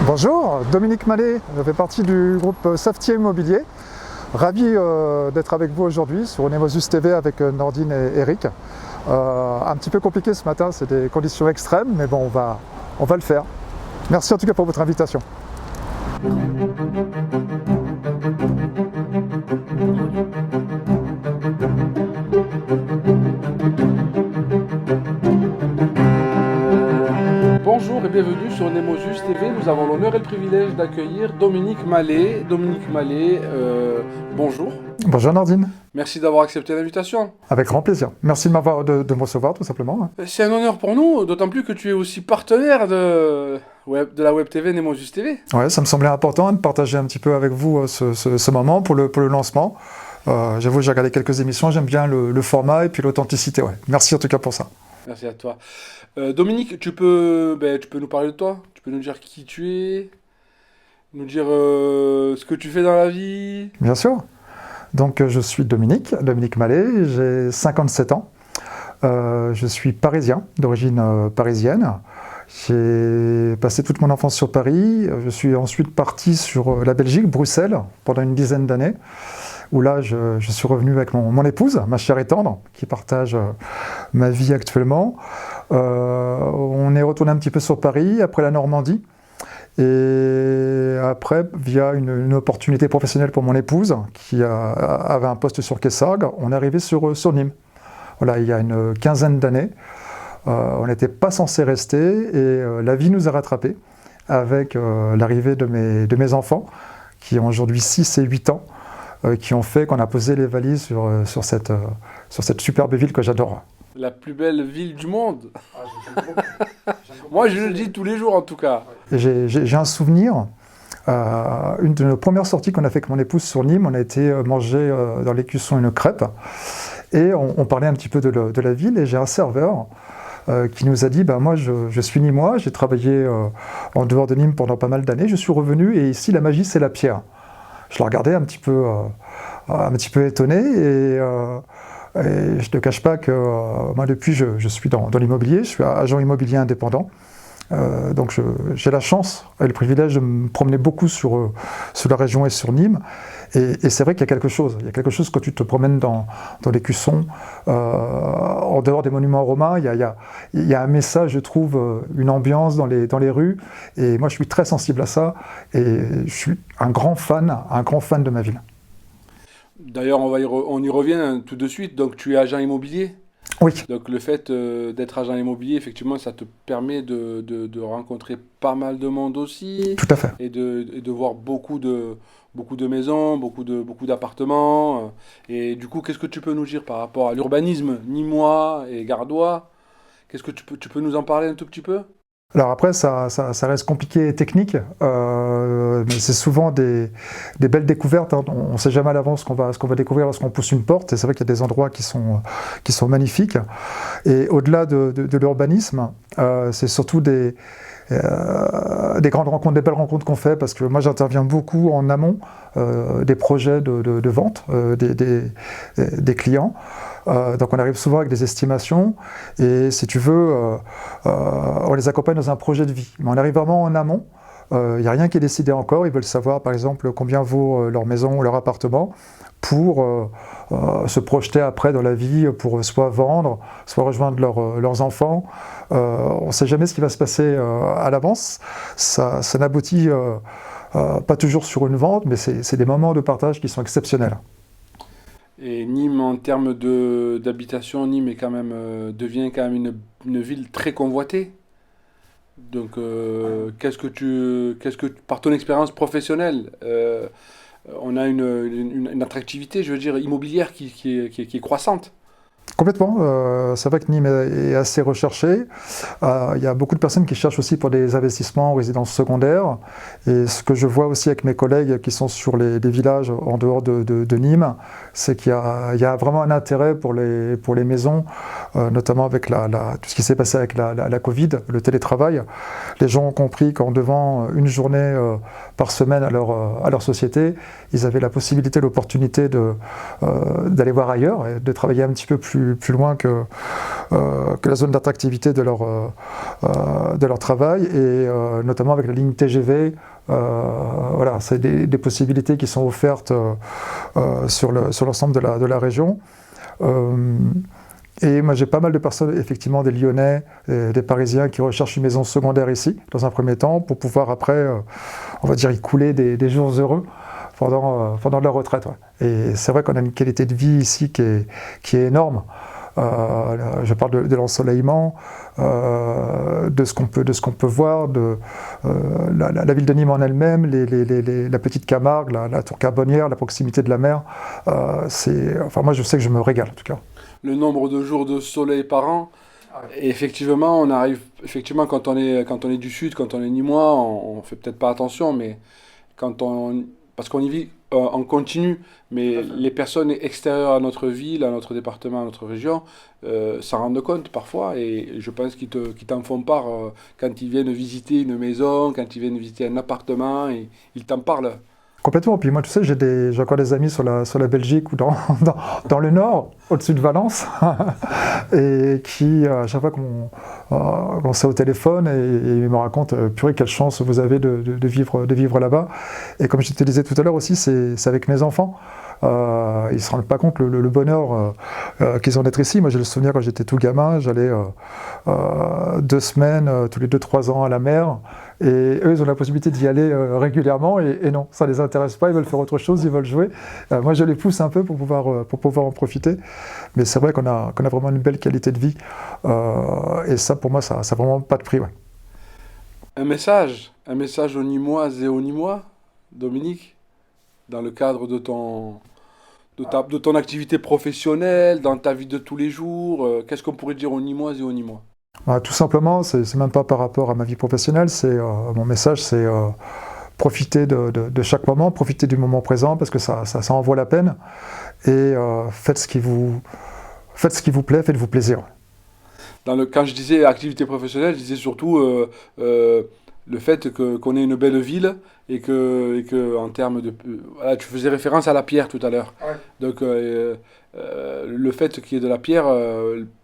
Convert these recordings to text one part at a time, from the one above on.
Bonjour, Dominique Mallet, je fais partie du groupe Safety Immobilier. Ravi d'être avec vous aujourd'hui sur Nemosus TV avec Nordine et Eric. Un petit peu compliqué ce matin, c'est des conditions extrêmes, mais bon, on va le faire. Merci en tout cas pour votre invitation. Bonjour et bienvenue sur Nemosus TV. Nous avons l'honneur et le privilège d'accueillir Dominique Mallet. Dominique Mallet, bonjour. Bonjour Nordine. Merci d'avoir accepté l'invitation. Avec grand plaisir. Merci de me recevoir tout simplement. C'est un honneur pour nous, d'autant plus que tu es aussi partenaire de la Web TV Nemosus TV. Ouais, ça me semblait important de partager un petit peu avec vous ce moment pour le lancement. J'avoue, j'ai regardé quelques émissions, j'aime bien le format et puis l'authenticité. Ouais. Merci en tout cas pour ça. Merci à toi. Dominique, tu peux nous parler de toi? Tu peux nous dire qui tu es? Nous dire ce que tu fais dans la vie? Bien sûr. Donc je suis Dominique Mallet, j'ai 57 ans. Je suis parisien, d'origine parisienne. J'ai passé toute mon enfance sur Paris. Je suis ensuite parti sur la Belgique, Bruxelles, pendant une dizaine d'années, où là je suis revenu avec mon épouse, ma chère et tendre, qui partage ma vie actuellement. On est retourné un petit peu sur Paris, après la Normandie, et après, via une opportunité professionnelle pour mon épouse, qui avait un poste sur Kessargues, on est arrivé sur Nîmes. Voilà, il y a une quinzaine d'années. On n'était pas censé rester, et la vie nous a rattrapés avec l'arrivée de mes enfants, qui ont aujourd'hui 6 et 8 ans, qui ont fait qu'on a posé les valises sur cette superbe ville que j'adore. La plus belle ville du monde. Moi, je le dis tous les jours, en tout cas. J'ai un souvenir. Une de nos premières sorties qu'on a fait avec mon épouse sur Nîmes, on a été manger dans l'écusson une crêpe. Et on parlait un petit peu de la ville. Et j'ai un serveur qui nous a dit, moi je suis Nîmois, j'ai travaillé en dehors de Nîmes pendant pas mal d'années. Je suis revenu et ici, la magie, c'est la pierre. Je le regardais un petit peu étonné. Et je ne te cache pas que moi, depuis, je suis dans l'immobilier, je suis agent immobilier indépendant. Donc j'ai la chance et le privilège de me promener beaucoup sur la région et sur Nîmes. Et c'est vrai qu'il y a quelque chose. Il y a quelque chose quand tu te promènes dans l'écusson, en dehors des monuments romains, il y a un message, je trouve, une ambiance dans les rues. Et moi, je suis très sensible à ça. Et je suis un grand fan de ma ville. D'ailleurs, on y revient tout de suite. Donc, tu es agent immobilier? Oui. Donc, le fait d'être agent immobilier, effectivement, ça te permet de rencontrer pas mal de monde aussi. Tout à fait. Et de voir beaucoup de maisons, beaucoup d'appartements. Et du coup, qu'est-ce que tu peux nous dire par rapport à l'urbanisme nîmois et gardois? Qu'est-ce que tu peux nous en parler un tout petit peu? Alors après, ça reste compliqué et technique, mais c'est souvent des belles découvertes. Hein. On ne sait jamais à l'avance ce qu'on va découvrir lorsqu'on pousse une porte. Et c'est vrai qu'il y a des endroits qui sont magnifiques. Et au-delà de l'urbanisme, c'est surtout des grandes rencontres, des belles rencontres qu'on fait, parce que moi j'interviens beaucoup en amont des projets de vente des clients. Donc on arrive souvent avec des estimations et si tu veux, on les accompagne dans un projet de vie. Mais on arrive vraiment en amont, il n'y a rien qui est décidé encore, ils veulent savoir par exemple combien vaut leur maison ou leur appartement pour se projeter après dans la vie, pour soit vendre, soit rejoindre leurs enfants. On ne sait jamais ce qui va se passer à l'avance, ça n'aboutit pas toujours sur une vente, mais c'est des moments de partage qui sont exceptionnels. Et Nîmes, en termes d'habitation, Nîmes devient quand même une ville très convoitée. Donc, qu'est-ce que par ton expérience professionnelle, on a une attractivité, je veux dire, immobilière qui est croissante? Complètement, c'est vrai que Nîmes est assez recherché. Il y a beaucoup de personnes qui cherchent aussi pour des investissements en résidence secondaire. Et ce que je vois aussi avec mes collègues qui sont sur les villages en dehors de Nîmes, c'est qu'il y a vraiment un intérêt pour les maisons, notamment avec tout ce qui s'est passé avec la Covid, le télétravail. Les gens ont compris qu'en devant une journée par semaine à leur société, ils avaient la possibilité, l'opportunité d'aller voir ailleurs et de travailler un petit peu plus plus loin que la zone d'attractivité de leur travail, et notamment avec la ligne TGV. Voilà, c'est des possibilités qui sont offertes sur l'ensemble de la région. Et moi j'ai pas mal de personnes, effectivement des Lyonnais, des Parisiens qui recherchent une maison secondaire ici, dans un premier temps, pour pouvoir après, on va dire, y couler des jours heureux pendant leur retraite. Ouais. Et c'est vrai qu'on a une qualité de vie ici qui est énorme. Je parle de l'ensoleillement, de ce qu'on peut voir, de la ville de Nîmes en elle-même, la petite Camargue, la tour Carbonnière, la proximité de la mer. Enfin, moi je sais que je me régale en tout cas. Le nombre de jours de soleil par an. Et effectivement, on arrive, effectivement, quand on est du sud, quand on est nîmois, on fait peut-être pas attention, mais parce qu'on y vit en continu, mais les personnes extérieures à notre ville, à notre département, à notre région, s'en rendent compte parfois, et je pense qu'ils t'en font part quand ils viennent visiter une maison, quand ils viennent visiter un appartement, et ils t'en parlent. Complètement. Puis moi, tu sais, j'ai encore des amis sur la Belgique ou dans le nord, au-dessus de Valence, et qui, à chaque fois qu'on s'est au téléphone, et ils me racontent, purée, quelle chance vous avez de vivre là-bas. Et comme je te disais tout à l'heure aussi, c'est avec mes enfants. Ils ne se rendent pas compte le bonheur qu'ils ont d'être ici. Moi, j'ai le souvenir quand j'étais tout gamin, j'allais 2 semaines, tous les 2-3 ans à la mer. Et eux, ils ont la possibilité d'y aller régulièrement, et non, ça ne les intéresse pas, ils veulent faire autre chose, ils veulent jouer. Moi, je les pousse un peu pour pouvoir en profiter. Mais c'est vrai qu'on a vraiment une belle qualité de vie. Et ça, pour moi, ça n'a vraiment pas de prix. Ouais. Un message aux Nîmoises et aux Nîmois, Dominique, dans le cadre de ton activité professionnelle, dans ta vie de tous les jours, qu'est-ce qu'on pourrait dire aux Nîmoises et aux Nîmois? Tout simplement, c'est même pas par rapport à ma vie professionnelle, mon message, c'est profiter de chaque moment, profiter du moment présent, parce que ça en vaut la peine, et faites ce qui vous plaît, faites-vous plaisir. Quand je disais activité professionnelle, je disais surtout le fait qu'on ait une belle ville, et que en termes de... Voilà, tu faisais référence à la pierre tout à l'heure. Ouais. Donc le fait qu'il y ait de la pierre...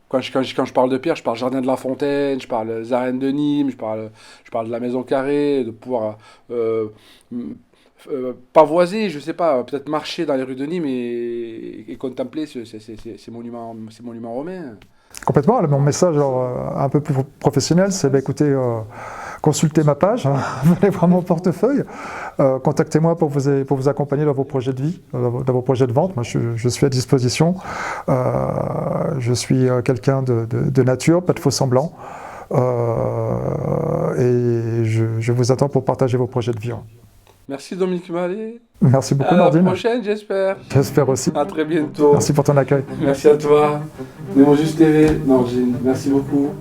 Quand je parle de pierre, je parle Jardin de la Fontaine, je parle des arènes de Nîmes, je parle de la Maison Carrée, de pouvoir pavoiser, je sais pas, peut-être marcher dans les rues de Nîmes et contempler ces monuments romains. Complètement. Mon message un peu plus professionnel, c'est écoutez, consultez ma page, venez voir mon portefeuille, contactez-moi pour vous accompagner dans vos projets de vie, dans vos projets de vente. Moi, je suis à disposition. Je suis quelqu'un de nature, pas de faux semblants. Et je vous attends pour partager vos projets de vie. Merci Dominique Mallet. Merci beaucoup Nordine. À la prochaine, j'espère. J'espère aussi. À très bientôt. Merci pour ton accueil. Merci à toi. Nemo Juste TV, Nordine. Merci beaucoup.